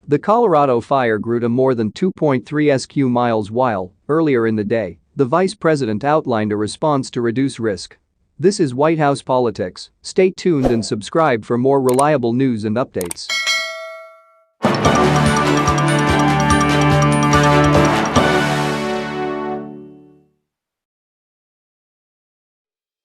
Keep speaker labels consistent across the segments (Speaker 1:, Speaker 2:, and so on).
Speaker 1: The Colorado fire grew to more than 2.3 sq miles while, earlier in the day, the vice president outlined a response to reduce risk. This is White House Politics. Stay tuned and subscribe for more reliable news and updates.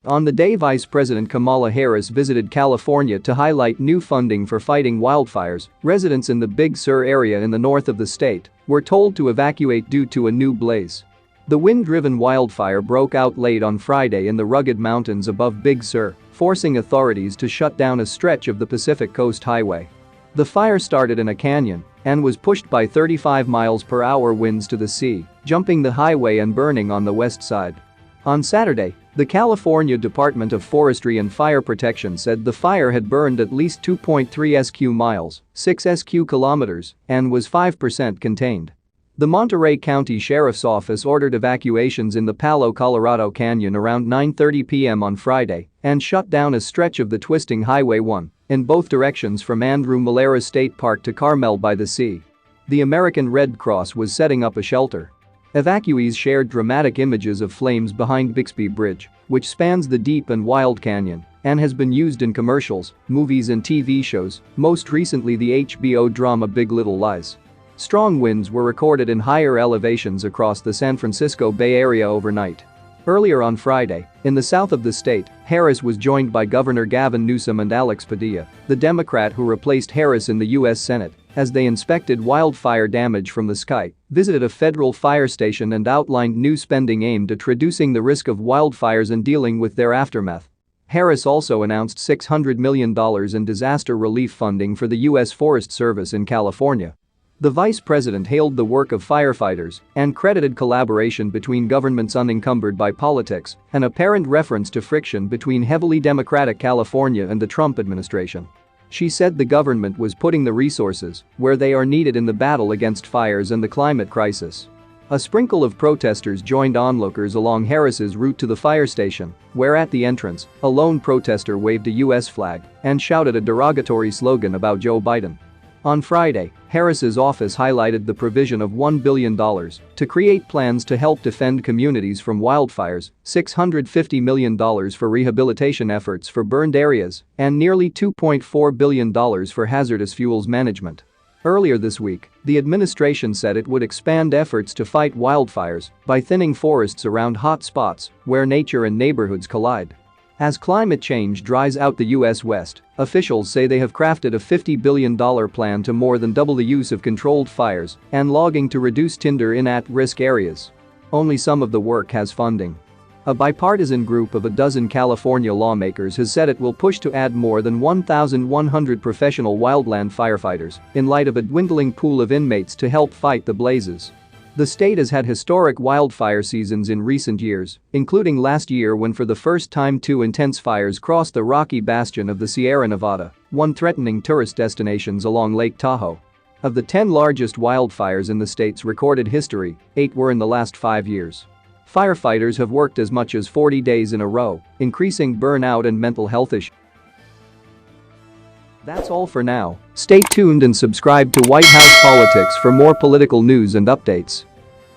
Speaker 1: On the day Vice-President Kamala Harris visited California to highlight new funding for fighting wildfires, residents in the Big Sur area in the north of the state were told to evacuate due to a new blaze. The wind-driven wildfire broke out late on Friday in the rugged mountains above Big Sur, forcing authorities to shut down a stretch of the Pacific Coast Highway. The fire started in a canyon and was pushed by 35 miles per hour winds to the sea, jumping the highway and burning on the west side. On Saturday, the California Department of Forestry and Fire Protection said the fire had burned at least 2.3 sq miles, 6 sq kilometers, and was 5% contained. The Monterey County Sheriff's Office ordered evacuations in the Palo Colorado Canyon around 9:30 p.m. on Friday and shut down a stretch of the twisting Highway 1 in both directions from Andrew Malera State Park to Carmel by the Sea. The American Red Cross was setting up a shelter. Evacuees shared dramatic images of flames behind Bixby Bridge, which spans the deep and wild canyon and has been used in commercials, movies and TV shows, most recently the HBO drama Big Little Lies. Strong winds were recorded in higher elevations across the San Francisco Bay Area overnight. Earlier on Friday, in the south of the state, Harris was joined by Governor Gavin Newsom and Alex Padilla, the Democrat who replaced Harris in the U.S. Senate, as they inspected wildfire damage from the sky, visited a federal fire station and outlined new spending aimed at reducing the risk of wildfires and dealing with their aftermath. Harris also announced $600 million in disaster relief funding for the U.S. Forest Service in California. The vice president hailed the work of firefighters and credited collaboration between governments unencumbered by politics, an apparent reference to friction between heavily Democratic California and the Trump administration. She said the government was putting the resources where they are needed in the battle against fires and the climate crisis. A sprinkle of protesters joined onlookers along Harris's route to the fire station, where at the entrance, a lone protester waved a U.S. flag and shouted a derogatory slogan about Joe Biden. On Friday, Harris's office highlighted the provision of $1 billion to create plans to help defend communities from wildfires, $650 million for rehabilitation efforts for burned areas, and nearly $2.4 billion for hazardous fuels management. Earlier this week, the administration said it would expand efforts to fight wildfires by thinning forests around hot spots where nature and neighborhoods collide. As climate change dries out the U.S. West, officials say they have crafted a $50 billion plan to more than double the use of controlled fires and logging to reduce tinder in at-risk areas. Only some of the work has funding. A bipartisan group of a dozen California lawmakers has said it will push to add more than 1,100 professional wildland firefighters in light of a dwindling pool of inmates to help fight the blazes. The state has had historic wildfire seasons in recent years, including last year when for the first time two intense fires crossed the rocky bastion of the Sierra Nevada, one threatening tourist destinations along Lake Tahoe. Of the 10 largest wildfires in the state's recorded history, 8 were in the last 5 years. Firefighters have worked as much as 40 days in a row, increasing burnout and mental health issues. That's all for now. Stay tuned and subscribe to White House Politics for more political news and updates.